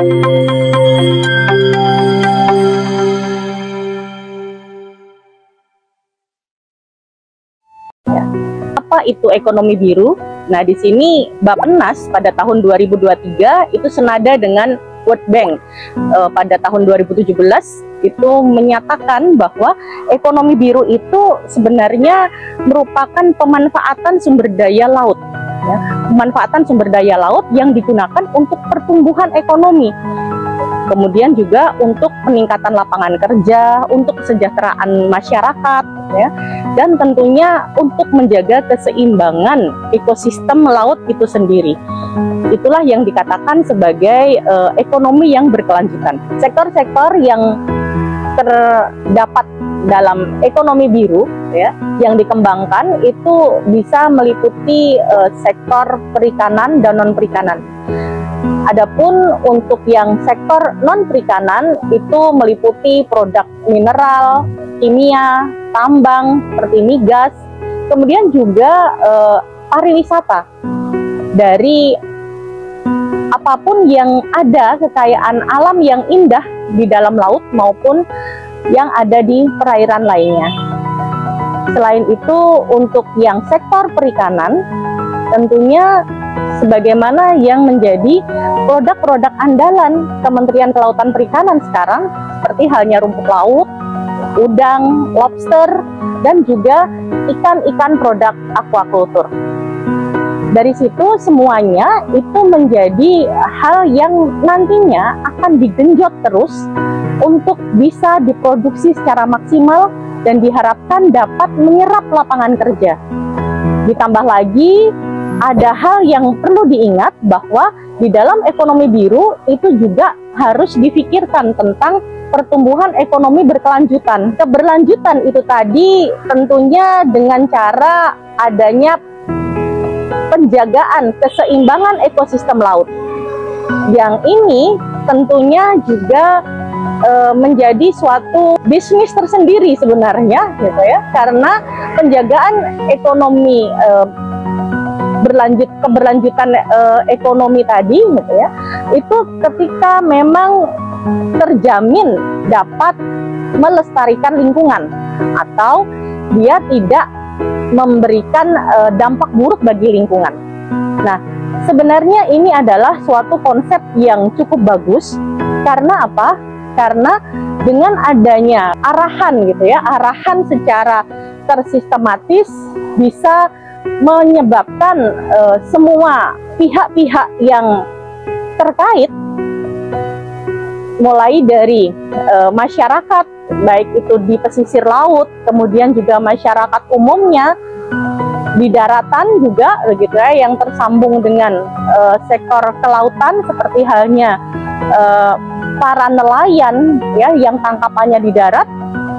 Apa itu ekonomi biru? Nah, di sini Bappenas pada tahun 2023 itu senada dengan World Bank pada tahun 2017 itu menyatakan bahwa ekonomi biru itu sebenarnya merupakan pemanfaatan sumber daya laut, ya, pemanfaatan sumber daya laut yang digunakan untuk pertumbuhan ekonomi. Kemudian juga untuk peningkatan lapangan kerja, untuk kesejahteraan masyarakat, ya, dan tentunya untuk menjaga keseimbangan ekosistem laut itu sendiri. Itulah yang dikatakan sebagai ekonomi yang berkelanjutan. Sektor-sektor yang terdapat dalam ekonomi biru, ya, yang dikembangkan itu bisa meliputi sektor perikanan dan non-perikanan. Adapun untuk yang sektor non-perikanan itu meliputi produk mineral, kimia, tambang seperti migas, kemudian juga pariwisata. Dari apapun yang ada, kekayaan alam yang indah di dalam laut maupun yang ada di perairan lainnya. Selain itu, untuk yang sektor perikanan, tentunya sebagaimana yang menjadi produk-produk andalan Kementerian Kelautan Perikanan sekarang, seperti halnya rumput laut, udang, lobster, dan juga ikan-ikan produk aquaculture. Dari situ semuanya itu menjadi hal yang nantinya akan digenjot terus untuk bisa diproduksi secara maksimal dan diharapkan dapat menyerap lapangan kerja. Ditambah lagi ada hal yang perlu diingat bahwa di dalam ekonomi biru itu juga harus difikirkan tentang pertumbuhan ekonomi berkelanjutan. Keberlanjutan itu tadi tentunya dengan cara adanya penjagaan keseimbangan ekosistem laut. Yang ini tentunya juga menjadi suatu bisnis tersendiri sebenarnya, gitu ya, karena penjagaan ekonomi keberlanjutan ekonomi tadi, gitu ya, itu ketika memang terjamin dapat melestarikan lingkungan atau dia tidak memberikan dampak buruk bagi lingkungan. Nah, sebenarnya ini adalah suatu konsep yang cukup bagus. Karena apa? Karena dengan adanya arahan, gitu ya, arahan secara tersistematis bisa menyebabkan semua pihak-pihak yang terkait, mulai dari masyarakat, baik itu di pesisir laut, kemudian juga masyarakat umumnya di daratan juga, begitu ya, yang tersambung dengan sektor kelautan seperti halnya para nelayan, ya, yang tangkapannya di darat.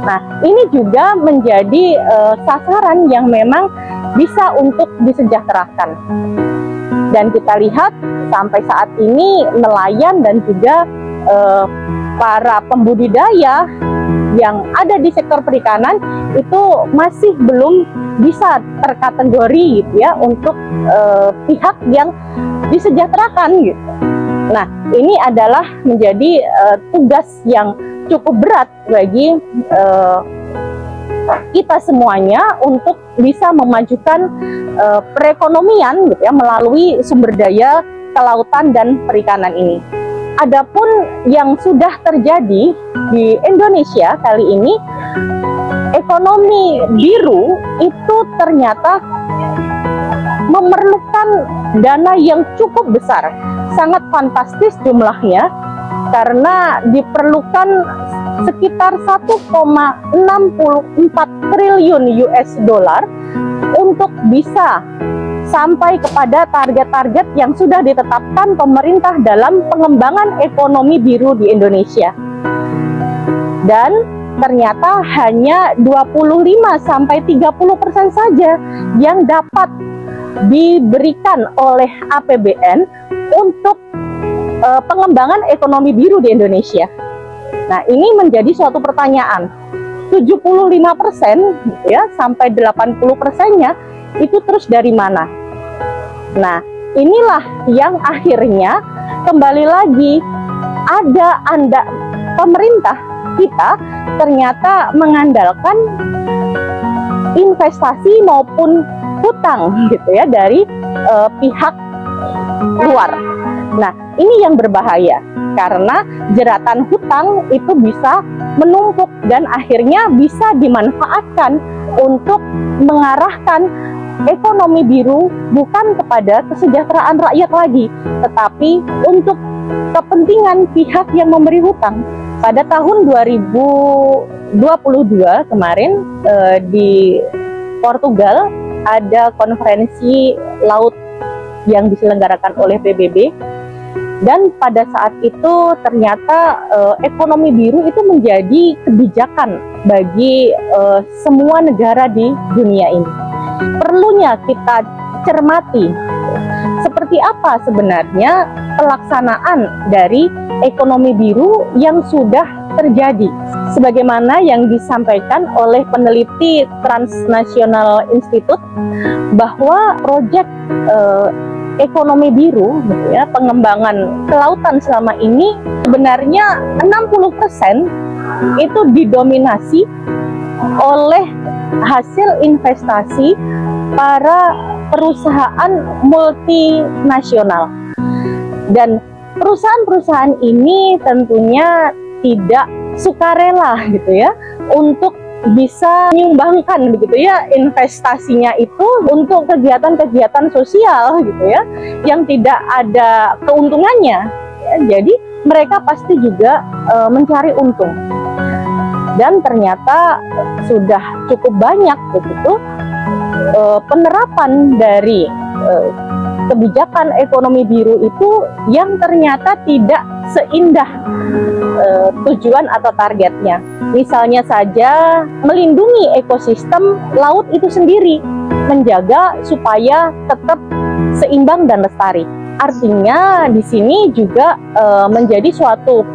Nah, ini juga menjadi sasaran yang memang bisa untuk disejahterakan. Dan kita lihat sampai saat ini nelayan dan juga para pembudidaya yang ada di sektor perikanan itu masih belum bisa terkategori, gitu ya, untuk pihak yang disejahterakan, gitu. Nah, ini adalah menjadi tugas yang cukup berat bagi kita semuanya untuk bisa memajukan perekonomian, gitu ya, melalui sumber daya kelautan dan perikanan ini. Adapun yang sudah terjadi di Indonesia kali ini, ekonomi biru itu ternyata memerlukan dana yang cukup besar, sangat fantastis jumlahnya, karena diperlukan sekitar 1,64 triliun US dollar untuk bisa sampai kepada target-target yang sudah ditetapkan pemerintah dalam pengembangan ekonomi biru di Indonesia. Dan ternyata hanya 25–30% saja yang dapat diberikan oleh APBN untuk pengembangan ekonomi biru di Indonesia. Nah, ini menjadi suatu pertanyaan. 75% ya sampai 80%-nya itu terus dari mana? Nah, inilah yang akhirnya kembali lagi pemerintah kita ternyata mengandalkan investasi maupun hutang gitu ya dari pihak luar. Nah, ini yang berbahaya karena jeratan hutang itu bisa menumpuk dan akhirnya bisa dimanfaatkan untuk mengarahkan ekonomi biru bukan kepada kesejahteraan rakyat lagi, tetapi untuk kepentingan pihak yang memberi hutang. Pada tahun 2022 kemarin di Portugal ada konferensi laut yang diselenggarakan oleh PBB, dan pada saat itu ternyata ekonomi biru itu menjadi kebijakan bagi semua negara di dunia ini. Perlunya kita cermati seperti apa sebenarnya pelaksanaan dari ekonomi biru yang sudah terjadi. Sebagaimana yang disampaikan oleh peneliti Transnational Institute bahwa proyek ekonomi biru gitu ya, pengembangan kelautan selama ini sebenarnya 60% itu didominasi oleh hasil investasi para perusahaan multinasional. Dan perusahaan-perusahaan ini tentunya tidak sukarela gitu ya untuk bisa menyumbangkan begitu ya investasinya itu untuk kegiatan-kegiatan sosial gitu ya yang tidak ada keuntungannya ya. Jadi mereka pasti juga mencari untung, dan ternyata sudah cukup banyak begitu penerapan dari kebijakan ekonomi biru itu yang ternyata tidak seindah tujuan atau targetnya. Misalnya saja melindungi ekosistem laut itu sendiri, menjaga supaya tetap seimbang dan lestari. Artinya di sini juga menjadi suatu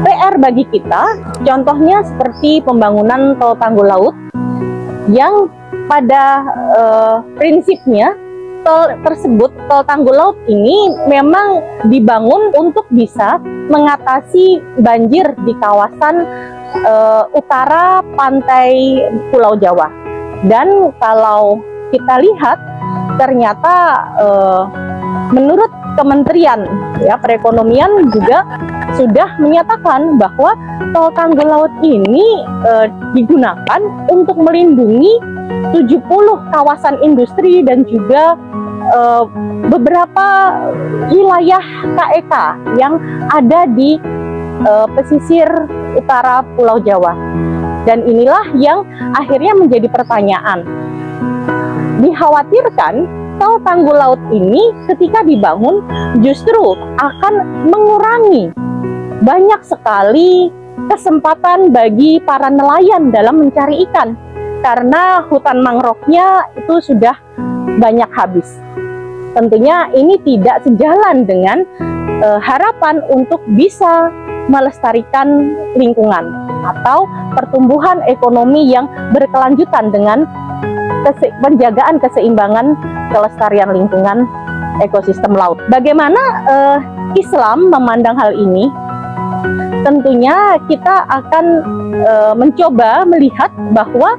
PR bagi kita. Contohnya seperti pembangunan tol tanggul laut yang pada prinsipnya tol tersebut, tol tanggul laut ini memang dibangun untuk bisa mengatasi banjir di kawasan utara pantai Pulau Jawa. Dan kalau kita lihat ternyata menurut Kementerian ya Perekonomian juga sudah menyatakan bahwa tol tanggul laut ini digunakan untuk melindungi 70 kawasan industri dan juga beberapa wilayah KEK yang ada di pesisir utara Pulau Jawa. Dan inilah yang akhirnya menjadi pertanyaan. Dikhawatirkan tol tanggul laut ini ketika dibangun justru akan mengurangi banyak sekali kesempatan bagi para nelayan dalam mencari ikan, karena hutan mangrovenya itu sudah banyak habis. Tentunya ini tidak sejalan dengan harapan untuk bisa melestarikan lingkungan atau pertumbuhan ekonomi yang berkelanjutan dengan penjagaan keseimbangan kelestarian lingkungan ekosistem laut. Bagaimana Islam memandang hal ini? Tentunya kita akan mencoba melihat bahwa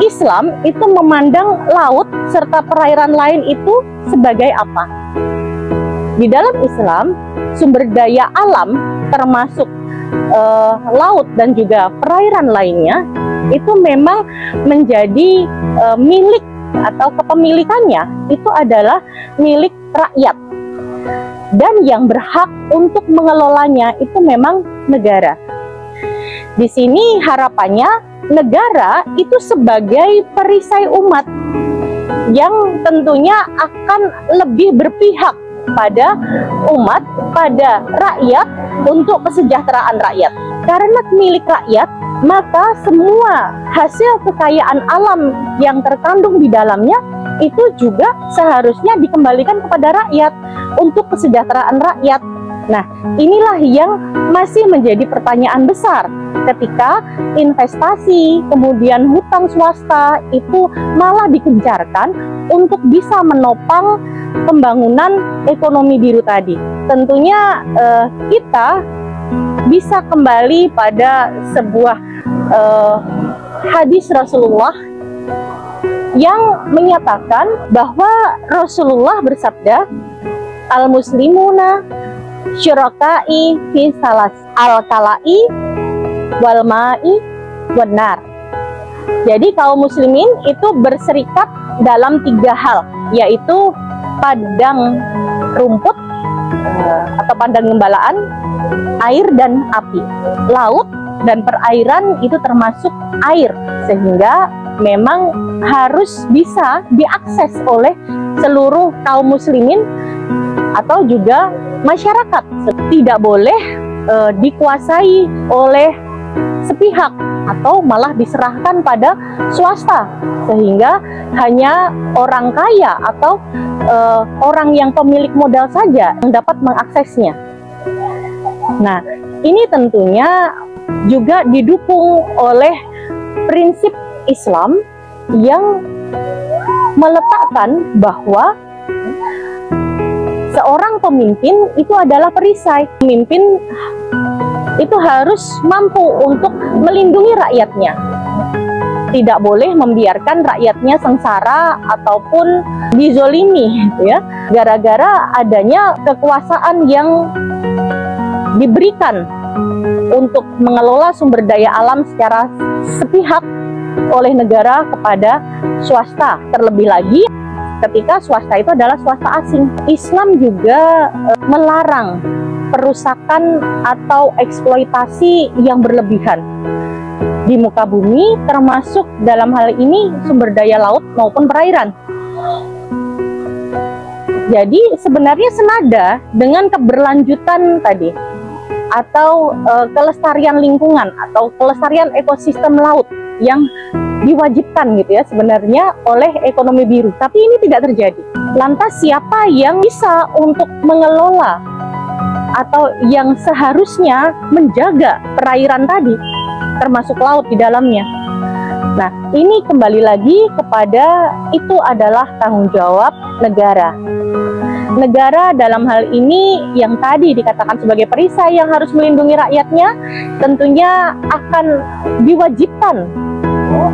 Islam itu memandang laut serta perairan lain itu sebagai apa? Di dalam Islam, sumber daya alam termasuk laut dan juga perairan lainnya itu memang menjadi milik atau kepemilikannya itu adalah milik rakyat, dan yang berhak untuk mengelolanya itu memang negara. Di sini harapannya negara itu sebagai perisai umat yang tentunya akan lebih berpihak pada umat, pada rakyat untuk kesejahteraan rakyat. Karena milik rakyat, maka semua hasil kekayaan alam yang terkandung di dalamnya itu juga seharusnya dikembalikan kepada rakyat untuk kesejahteraan rakyat. Nah, inilah yang masih menjadi pertanyaan besar ketika investasi, kemudian hutang swasta itu malah dikencarkan untuk bisa menopang pembangunan ekonomi biru tadi. Tentunya kita bisa kembali pada sebuah hadis Rasulullah yang menyatakan bahwa Rasulullah bersabda, al-muslimuna syurakai fi salas al-kalai wal ma'i wan nar. Jadi kaum muslimin itu berserikat dalam 3 hal, yaitu padang rumput atau padang gembalaan, air dan api. Laut dan perairan itu termasuk air, sehingga memang harus bisa diakses oleh seluruh kaum muslimin atau juga masyarakat. Tidak boleh dikuasai oleh sepihak atau malah diserahkan pada swasta, sehingga hanya orang kaya atau orang yang pemilik modal saja yang dapat mengaksesnya. Nah, ini tentunya juga didukung oleh prinsip Islam yang meletakkan bahwa seorang pemimpin itu adalah perisai. Pemimpin itu harus mampu untuk melindungi rakyatnya. Tidak boleh membiarkan rakyatnya sengsara ataupun dizolimi, gitu ya, gara-gara adanya kekuasaan yang diberikan untuk mengelola sumber daya alam secara sepihak oleh negara kepada swasta. Terlebih lagi ketika swasta itu adalah swasta asing. Islam juga melarang perusakan atau eksploitasi yang berlebihan di muka bumi, termasuk dalam hal ini sumber daya laut maupun perairan. Jadi sebenarnya senada dengan keberlanjutan tadi, atau kelestarian lingkungan atau kelestarian ekosistem laut yang diwajibkan gitu ya sebenarnya oleh ekonomi biru, tapi ini tidak terjadi. Lantas siapa yang bisa untuk mengelola atau yang seharusnya menjaga perairan tadi, termasuk laut di dalamnya? Nah, ini kembali lagi kepada itu adalah tanggung jawab negara. Negara dalam hal ini yang tadi dikatakan sebagai perisai yang harus melindungi rakyatnya, tentunya akan diwajibkan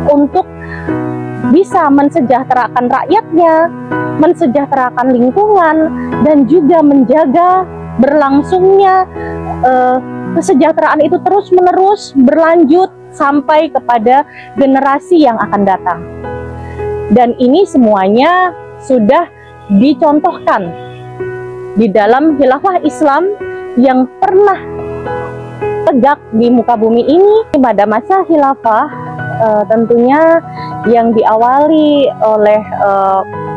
untuk bisa mensejahterakan rakyatnya, mensejahterakan lingkungan, dan juga menjaga berlangsungnya kesejahteraan itu terus-menerus berlanjut sampai kepada generasi yang akan datang. Dan ini semuanya sudah dicontohkan di dalam khilafah Islam yang pernah tegak di muka bumi ini. Pada masa khilafah tentunya yang diawali oleh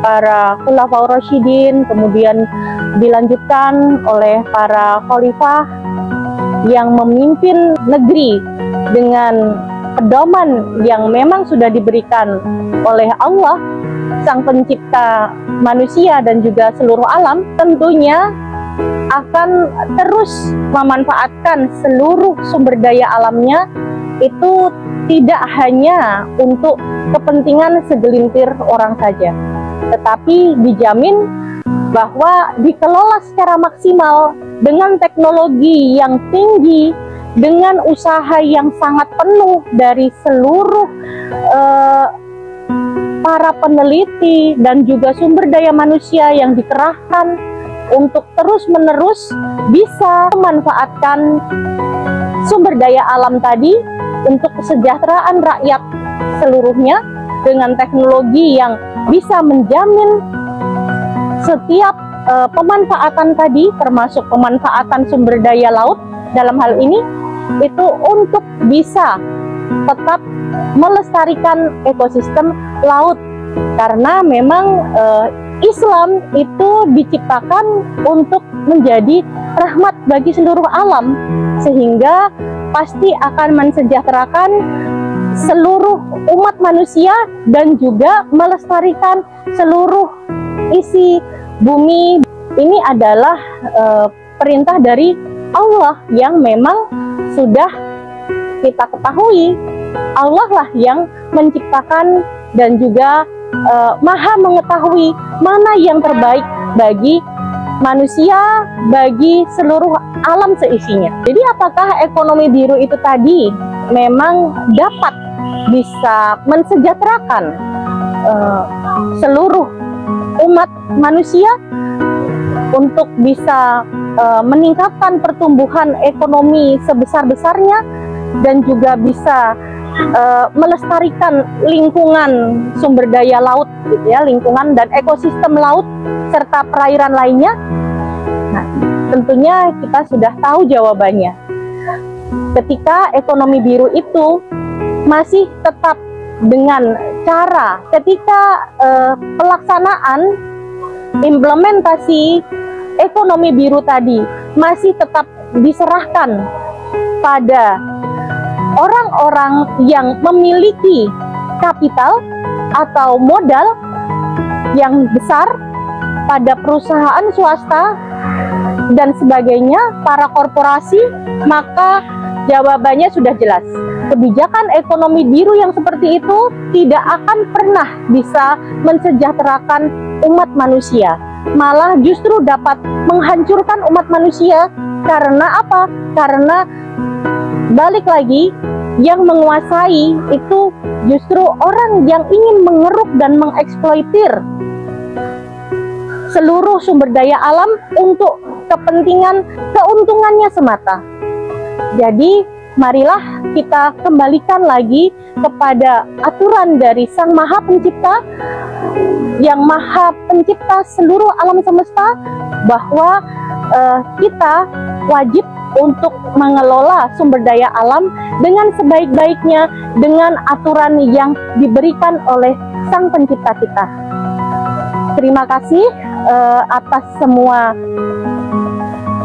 para khulafaur rasyidin, kemudian dilanjutkan oleh para khalifah yang memimpin negeri dengan pedoman yang memang sudah diberikan oleh Allah, Sang Pencipta manusia dan juga seluruh alam, tentunya akan terus memanfaatkan seluruh sumber daya alamnya itu tidak hanya untuk kepentingan segelintir orang saja, tetapi dijamin bahwa dikelola secara maksimal dengan teknologi yang tinggi, dengan usaha yang sangat penuh dari seluruh para peneliti dan juga sumber daya manusia yang dikerahkan untuk terus-menerus bisa memanfaatkan sumber daya alam tadi untuk kesejahteraan rakyat seluruhnya dengan teknologi yang bisa menjamin setiap pemanfaatan tadi, termasuk pemanfaatan sumber daya laut dalam hal ini, itu untuk bisa tetap melestarikan ekosistem laut. Karena memang Islam itu diciptakan untuk menjadi rahmat bagi seluruh alam, sehingga pasti akan mensejahterakan seluruh umat manusia dan juga melestarikan seluruh isi bumi. Ini adalah perintah dari Allah yang memang sudah kita ketahui. Allah lah yang menciptakan dan juga maha mengetahui mana yang terbaik bagi manusia, bagi seluruh alam seisinya. Jadi apakah ekonomi biru itu tadi memang dapat bisa mensejahterakan seluruh umat manusia untuk bisa meningkatkan pertumbuhan ekonomi sebesar-besarnya dan juga bisa melestarikan lingkungan sumber daya laut gitu ya, lingkungan dan ekosistem laut serta perairan lainnya? Nah, tentunya kita sudah tahu jawabannya. Ketika ekonomi biru itu masih tetap dengan cara ketika pelaksanaan implementasi ekonomi biru tadi masih tetap diserahkan pada orang-orang yang memiliki kapital atau modal yang besar, pada perusahaan swasta dan sebagainya, para korporasi, maka jawabannya sudah jelas. Kebijakan ekonomi biru yang seperti itu tidak akan pernah bisa mensejahterakan umat manusia, malah justru dapat menghancurkan umat manusia. Karena apa? Karena balik lagi, yang menguasai itu justru orang yang ingin mengeruk dan mengeksploitir seluruh sumber daya alam untuk kepentingan keuntungannya semata. Jadi marilah kita kembalikan lagi kepada aturan dari Sang Maha Pencipta, yang Maha Pencipta seluruh alam semesta, bahwa kita wajib untuk mengelola sumber daya alam dengan sebaik-baiknya, dengan aturan yang diberikan oleh Sang Pencipta kita. Terima kasih atas semua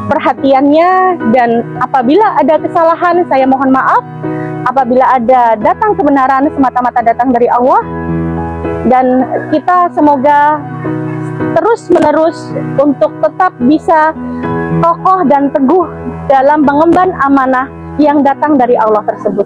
perhatiannya, dan apabila ada kesalahan saya mohon maaf. Apabila ada datang kebenaran, semata-mata datang dari Allah, dan kita semoga terus-menerus untuk tetap bisa kokoh dan teguh dalam mengemban amanah yang datang dari Allah tersebut.